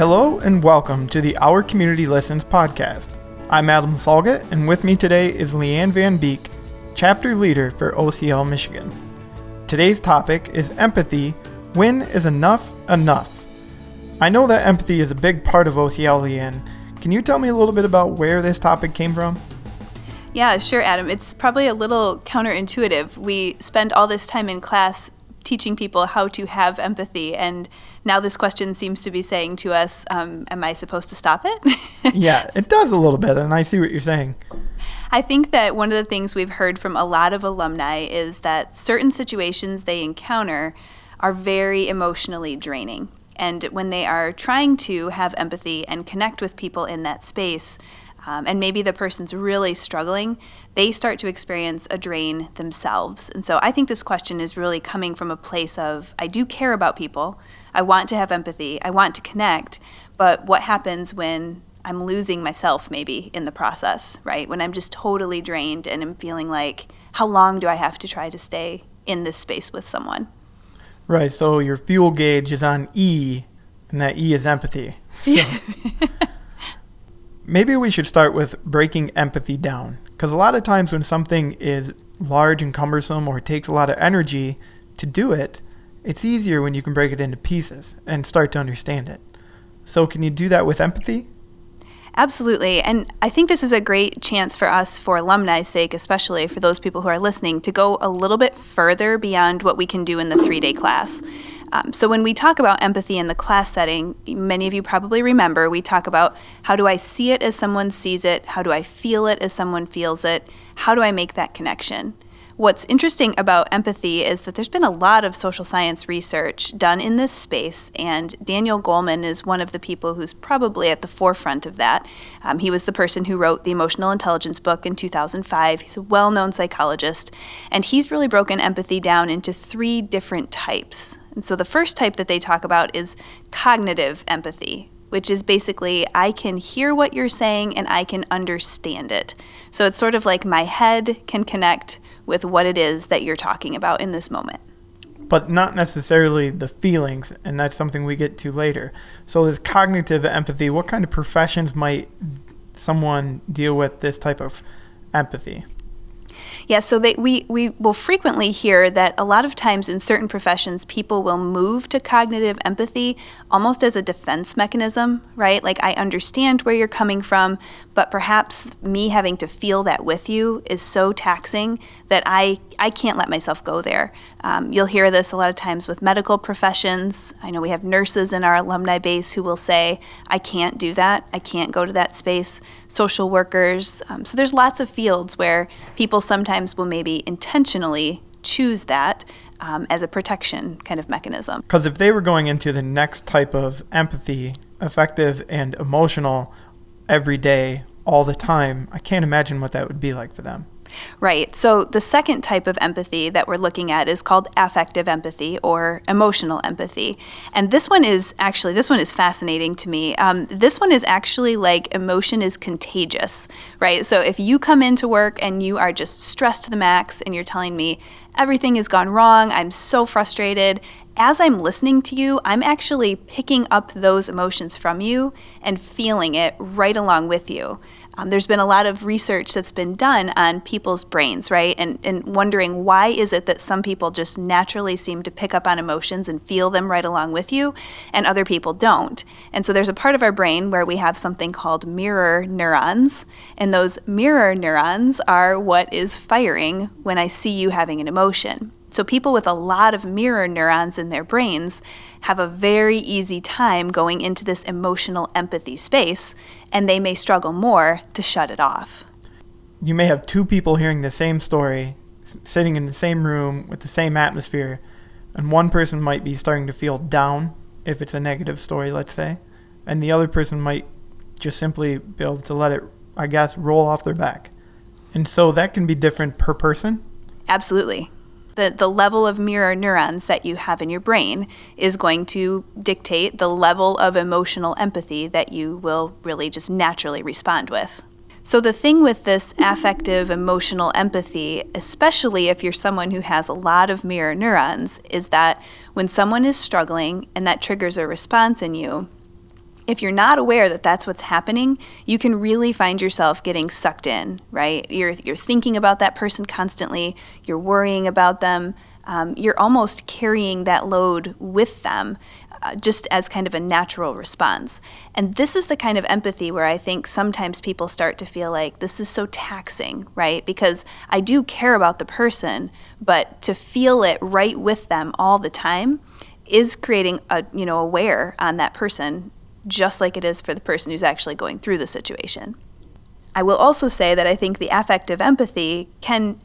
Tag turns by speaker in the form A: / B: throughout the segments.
A: Hello and welcome to the Our Community Listens podcast. I'm Adam Salget, and with me today is Leanne VanBeek, Chapter Leader for OCL Michigan. Today's topic is empathy. When is enough enough? I know that empathy is a big part of OCL, Leanne. Can you tell me a little bit about where this topic came from?
B: Yeah, sure, Adam. It's probably a little counterintuitive. We spend all this time in class teaching people how to have empathy, and now this question seems to be saying to us, am I supposed to stop it?
A: Yeah, it does a little bit, and I see what you're saying.
B: I think that one of the things we've heard from a lot of alumni is that certain situations they encounter are very emotionally draining. And when they are trying to have empathy and connect with people in that space, and maybe the person's really struggling, they start to experience a drain themselves. And so I think this question is really coming from a place of, I do care about people, I want to have empathy, I want to connect, but what happens when I'm losing myself maybe in the process, right? When I'm just totally drained and I'm feeling like, how long do I have to try to stay in this space with someone?
A: Right, so your fuel gauge is on E, and that E is empathy. So maybe we should start with breaking empathy down, because a lot of times when something is large and cumbersome or takes a lot of energy to do it, it's easier when you can break it into pieces and start to understand it. So can you do that with empathy?
B: Absolutely. And I think this is a great chance for us, for alumni's sake, especially for those people who are listening, to go a little bit further beyond what we can do in the 3-day class. So when we talk about empathy in the class setting, many of you probably remember, we talk about how do I see it as someone sees it? How do I feel it as someone feels it? How do I make that connection? What's interesting about empathy is that there's been a lot of social science research done in this space, and Daniel Goleman is one of the people who's probably at the forefront of that. He was the person who wrote the Emotional Intelligence book in 2005. He's a well-known psychologist, and he's really broken empathy down into 3 different types. And so the first type that they talk about is cognitive empathy, which is basically I can hear what you're saying and I can understand it. So it's sort of like my head can connect with what it is that you're talking about in this moment.
A: But not necessarily the feelings, and that's something we get to later. So this cognitive empathy, what kind of professions might someone deal with this type of empathy?
B: Yeah, so we will frequently hear that a lot of times in certain professions, people will move to cognitive empathy almost as a defense mechanism, right? Like, I understand where you're coming from, but perhaps me having to feel that with you is so taxing that I can't let myself go there. You'll hear this a lot of times with medical professions. I know we have nurses in our alumni base who will say, I can't do that. I can't go to that space. Social workers. So there's lots of fields where people sometimes will maybe intentionally choose that as a protection kind of mechanism.
A: Because if they were going into the next type of empathy, effective and emotional, every day, all the time, I can't imagine what that would be like for them.
B: Right. So the second type of empathy that we're looking at is called affective empathy or emotional empathy. And this one is fascinating to me. This one is actually like emotion is contagious, right? So if you come into work and you are just stressed to the max and you're telling me everything has gone wrong, I'm so frustrated, as I'm listening to you, I'm actually picking up those emotions from you and feeling it right along with you. There's been a lot of research that's been done on people's brains, right? And wondering why is it that some people just naturally seem to pick up on emotions and feel them right along with you, and other people don't. And so there's a part of our brain where we have something called mirror neurons, and those mirror neurons are what is firing when I see you having an emotion. So people with a lot of mirror neurons in their brains have a very easy time going into this emotional empathy space, and they may struggle more to shut it off.
A: You may have 2 people hearing the same story, sitting in the same room with the same atmosphere, and one person might be starting to feel down, if it's a negative story, let's say, and the other person might just simply be able to let it, I guess, roll off their back. And so that can be different per person?
B: Absolutely. The level of mirror neurons that you have in your brain is going to dictate the level of emotional empathy that you will really just naturally respond with. So the thing with this affective emotional empathy, especially if you're someone who has a lot of mirror neurons, is that when someone is struggling and that triggers a response in you, if you're not aware that that's what's happening, you can really find yourself getting sucked in, right? You're thinking about that person constantly. You're worrying about them. You're almost carrying that load with them, just as kind of a natural response. And this is the kind of empathy where I think sometimes people start to feel like this is so taxing, right? Because I do care about the person, but to feel it right with them all the time is creating a wear on that person, just like it is for the person who's actually going through the situation. I will also say that I think the affective empathy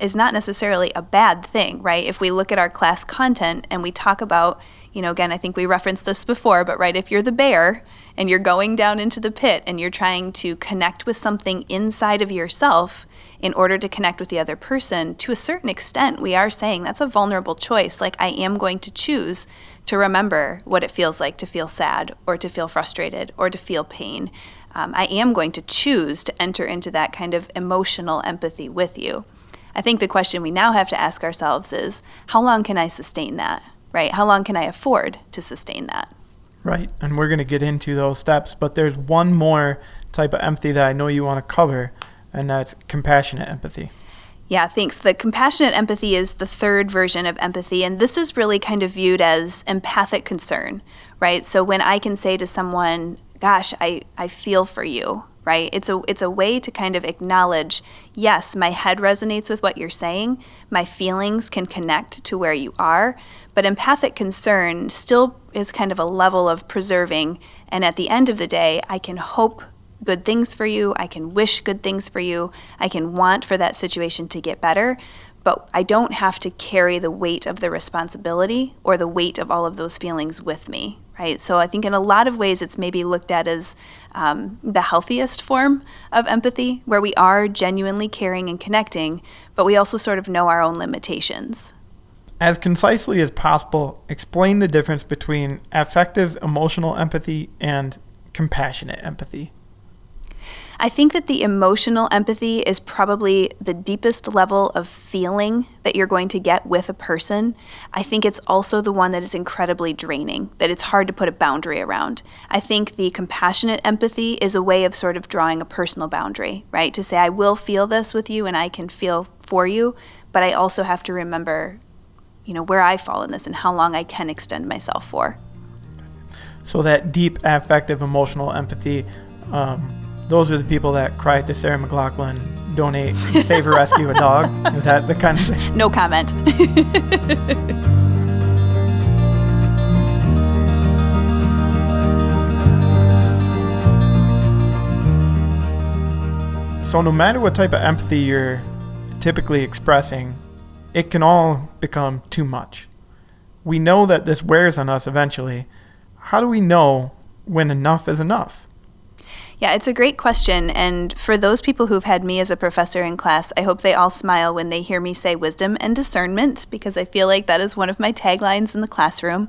B: is not necessarily a bad thing, right? If we look at our class content and we talk about, again, I think we referenced this before, but right, if you're the bear and you're going down into the pit and you're trying to connect with something inside of yourself in order to connect with the other person, to a certain extent, we are saying that's a vulnerable choice. Like, I am going to choose to remember what it feels like to feel sad or to feel frustrated or to feel pain. I am going to choose to enter into that kind of emotional empathy with you. I think the question we now have to ask ourselves is, how long can I sustain that, right? How long can I afford to sustain that?
A: Right, and we're going to get into those steps, but there's one more type of empathy that I know you want to cover, and that's compassionate empathy.
B: Yeah, thanks. The compassionate empathy is the third version of empathy, and this is really kind of viewed as empathic concern, right? So when I can say to someone, gosh, I feel for you, right? It's a way to kind of acknowledge, yes, my head resonates with what you're saying, my feelings can connect to where you are, but empathic concern still is kind of a level of preserving, and at the end of the day, I can hope good things for you, I can wish good things for you, I can want for that situation to get better, but I don't have to carry the weight of the responsibility or the weight of all of those feelings with me, right? So I think in a lot of ways it's maybe looked at as the healthiest form of empathy, where we are genuinely caring and connecting, but we also sort of know our own limitations.
A: As concisely as possible, explain the difference between affective emotional empathy and compassionate empathy.
B: I think that the emotional empathy is probably the deepest level of feeling that you're going to get with a person. I think it's also the one that is incredibly draining, that it's hard to put a boundary around. I think the compassionate empathy is a way of sort of drawing a personal boundary, right? To say, I will feel this with you and I can feel for you, but I also have to remember, where I fall in this and how long I can extend myself for.
A: So that deep affective emotional empathy, those are the people that cry to Sarah McLachlan, donate, save or rescue a dog. Is that the kind of thing?
B: No comment.
A: So no matter what type of empathy you're typically expressing, it can all become too much. We know that this wears on us eventually. How do we know when enough is enough?
B: Yeah, it's a great question. And for those people who've had me as a professor in class, I hope they all smile when they hear me say wisdom and discernment, because I feel like that is one of my taglines in the classroom.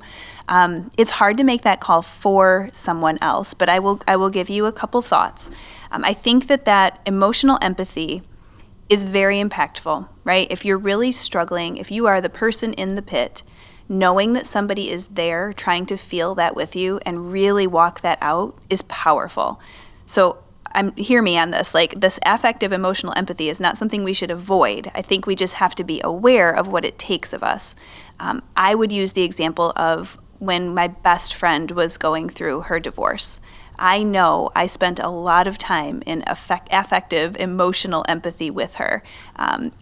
B: It's hard to make that call for someone else, but I will give you a couple thoughts. I think that emotional empathy is very impactful, right? If you're really struggling, if you are the person in the pit, knowing that somebody is there trying to feel that with you and really walk that out is powerful. So hear me on this. Like, this affective emotional empathy is not something we should avoid. I think we just have to be aware of what it takes of us. I would use the example of when my best friend was going through her divorce. I know I spent a lot of time in affective emotional empathy with her.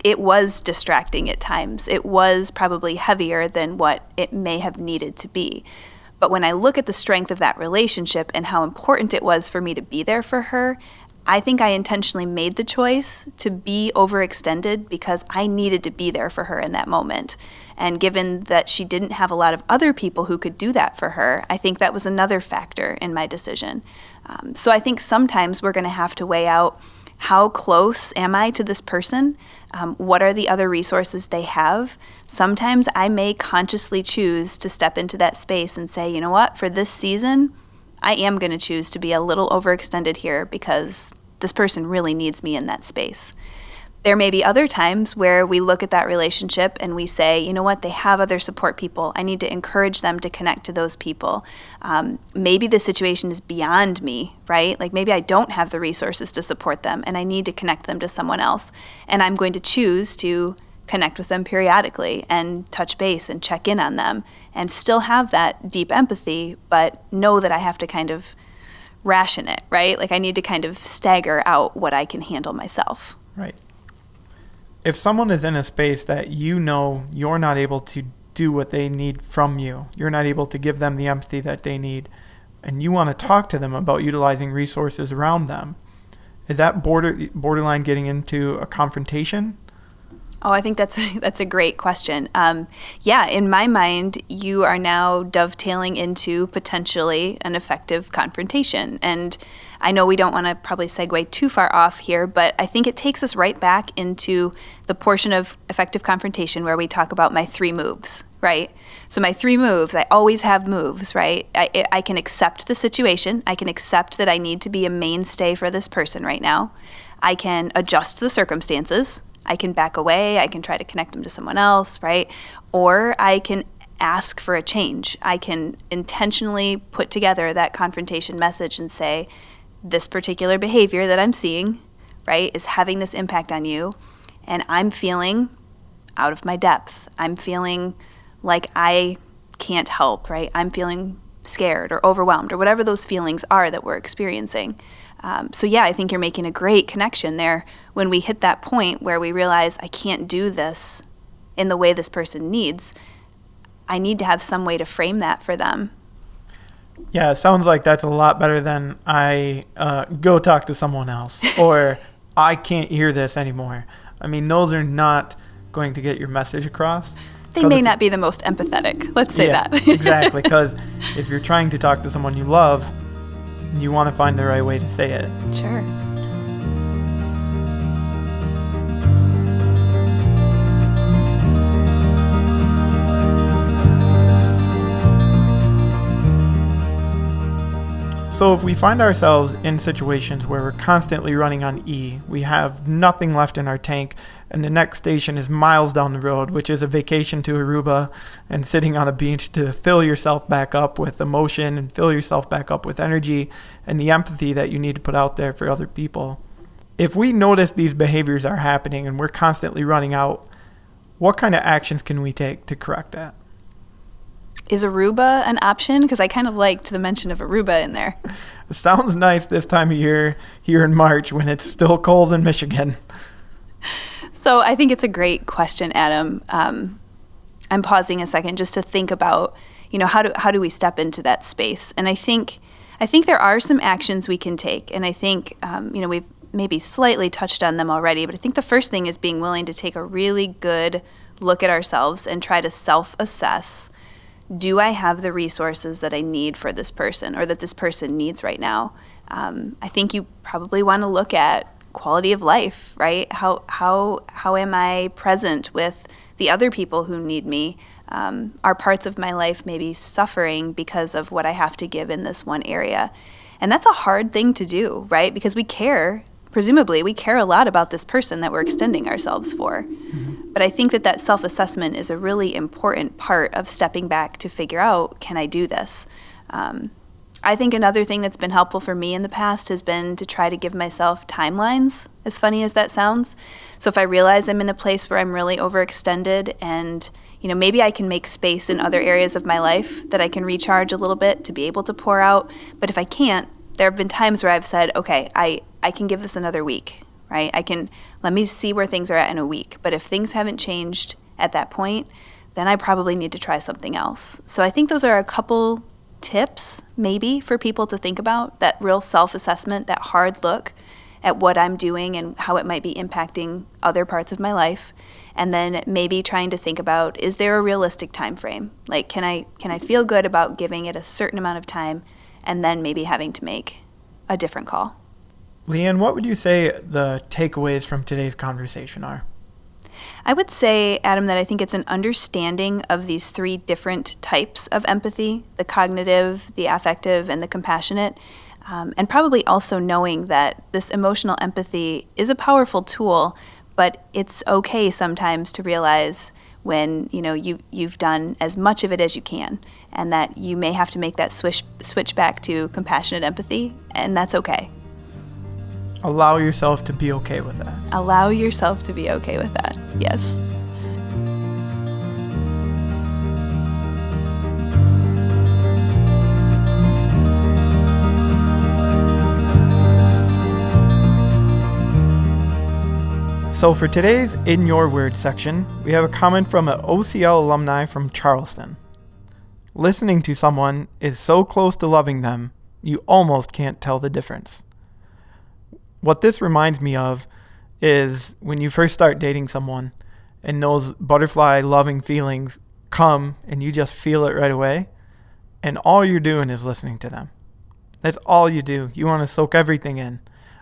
B: It was distracting at times. It was probably heavier than what it may have needed to be. But when I look at the strength of that relationship and how important it was for me to be there for her, I think I intentionally made the choice to be overextended because I needed to be there for her in that moment. And given that she didn't have a lot of other people who could do that for her, I think that was another factor in my decision. So I think sometimes we're going to have to weigh out, how close am I to this person? What are the other resources they have? Sometimes I may consciously choose to step into that space and say, you know what, for this season, I am going to choose to be a little overextended here because this person really needs me in that space. There may be other times where we look at that relationship and we say, you know what, they have other support people. I need to encourage them to connect to those people. Maybe the situation is beyond me, right? Like maybe I don't have the resources to support them and I need to connect them to someone else. And I'm going to choose to connect with them periodically and touch base and check in on them and still have that deep empathy, but know that I have to kind of ration it, right? Like I need to kind of stagger out what I can handle myself.
A: Right. If someone is in a space that you know you're not able to do what they need from you, you're not able to give them the empathy that they need, and you want to talk to them about utilizing resources around them, is that borderline getting into a confrontation?
B: Oh, I think that's a great question. In my mind, you are now dovetailing into potentially an effective confrontation. And I know we don't want to probably segue too far off here, but I think it takes us right back into the portion of effective confrontation where we talk about my 3 moves, right? So my 3 moves, I always have moves, right? I can accept the situation. I can accept that I need to be a mainstay for this person right now. I can adjust the circumstances. I can back away, I can try to connect them to someone else, right? Or I can ask for a change. I can intentionally put together that confrontation message and say, this particular behavior that I'm seeing, right, is having this impact on you, and I'm feeling out of my depth. I'm feeling like I can't help, right? I'm feeling scared or overwhelmed or whatever those feelings are that we're experiencing. I think you're making a great connection there when we hit that point where we realize I can't do this in the way this person needs. I need to have some way to frame that for them.
A: Yeah, it sounds like that's a lot better than I go talk to someone else or I can't hear this anymore. I mean, those are not going to get your message across.
B: They may not be the most empathetic. Let's say that.
A: Exactly, because if you're trying to talk to someone you love, you want to find the right way to say it.
B: Sure.
A: So if we find ourselves in situations where we're constantly running on E, we have nothing left in our tank, and the next station is miles down the road, which is a vacation to Aruba and sitting on a beach to fill yourself back up with emotion and fill yourself back up with energy and the empathy that you need to put out there for other people. If we notice these behaviors are happening and we're constantly running out, what kind of actions can we take to correct that?
B: Is Aruba an option? Because I kind of liked the mention of Aruba in there.
A: It sounds nice this time of year here in March when it's still cold in Michigan.
B: So I think it's a great question, Adam. I'm pausing a second just to think about, how do we step into that space? And I think there are some actions we can take. And I think, we've maybe slightly touched on them already, but I think the first thing is being willing to take a really good look at ourselves and try to self-assess. Do I have the resources that I need for this person or that this person needs right now? I think you probably want to look at quality of life, right? How am I present with the other people who need me? Are parts of my life maybe suffering because of what I have to give in this one area? And that's a hard thing to do, right? Because presumably we care a lot about this person that we're extending ourselves for. Mm-hmm. But I think that self-assessment is a really important part of stepping back to figure out, can I do this? I think another thing that's been helpful for me in the past has been to try to give myself timelines, as funny as that sounds. So if I realize I'm in a place where I'm really overextended and, maybe I can make space in other areas of my life that I can recharge a little bit to be able to pour out. But if I can't, there have been times where I've said, okay, I can give this another week, right? Let me see where things are at in a week. But if things haven't changed at that point, then I probably need to try something else. So I think those are a couple tips maybe for people to think about, that real self-assessment, that hard look at what I'm doing and how it might be impacting other parts of my life. And then maybe trying to think about, is there a realistic time frame? Like, can I feel good about giving it a certain amount of time and then maybe having to make a different call?
A: Leanne, what would you say the takeaways from today's conversation are?
B: I would say, Adam, that I think it's an understanding of these 3 different types of empathy, the cognitive, the affective, and the compassionate, and probably also knowing that this emotional empathy is a powerful tool, But it's okay sometimes to realize when you've done as much of it as you can, and that you may have to make that switch back to compassionate empathy, and that's okay.
A: Allow yourself to be okay with that.
B: Allow yourself to be okay with that. Yes.
A: So for today's In Your Words section, we have a comment from an OCL alumni from Charleston. Listening to someone is so close to loving them, you almost can't tell the difference. What this reminds me of is when you first start dating someone and those butterfly loving feelings come and you just feel it right away, and all you're doing is listening to them. That's all you do. You want to soak everything in.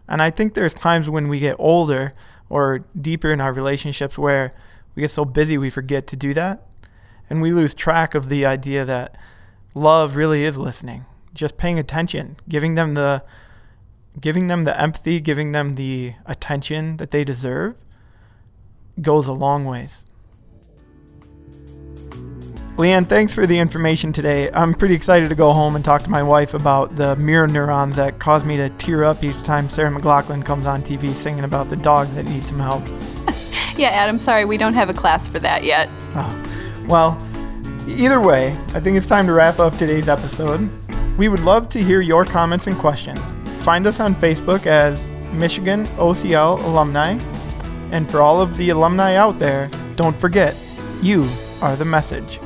A: And I think there's times when we get older or deeper in our relationships where we get so busy we forget to do that, and we lose track of the idea that love really is listening, just paying attention, giving them the empathy, giving them the attention that they deserve goes a long ways. Leanne, thanks for the information today. I'm pretty excited to go home and talk to my wife about the mirror neurons that cause me to tear up each time Sarah McLachlan comes on TV singing about the dog that needs some help.
B: Yeah, Adam, sorry, we don't have a class for that yet.
A: Oh, well, either way, I think it's time to wrap up today's episode. We would love to hear your comments and questions. Find us on Facebook as Michigan OCL Alumni. And for all of the alumni out there, don't forget, you are the message.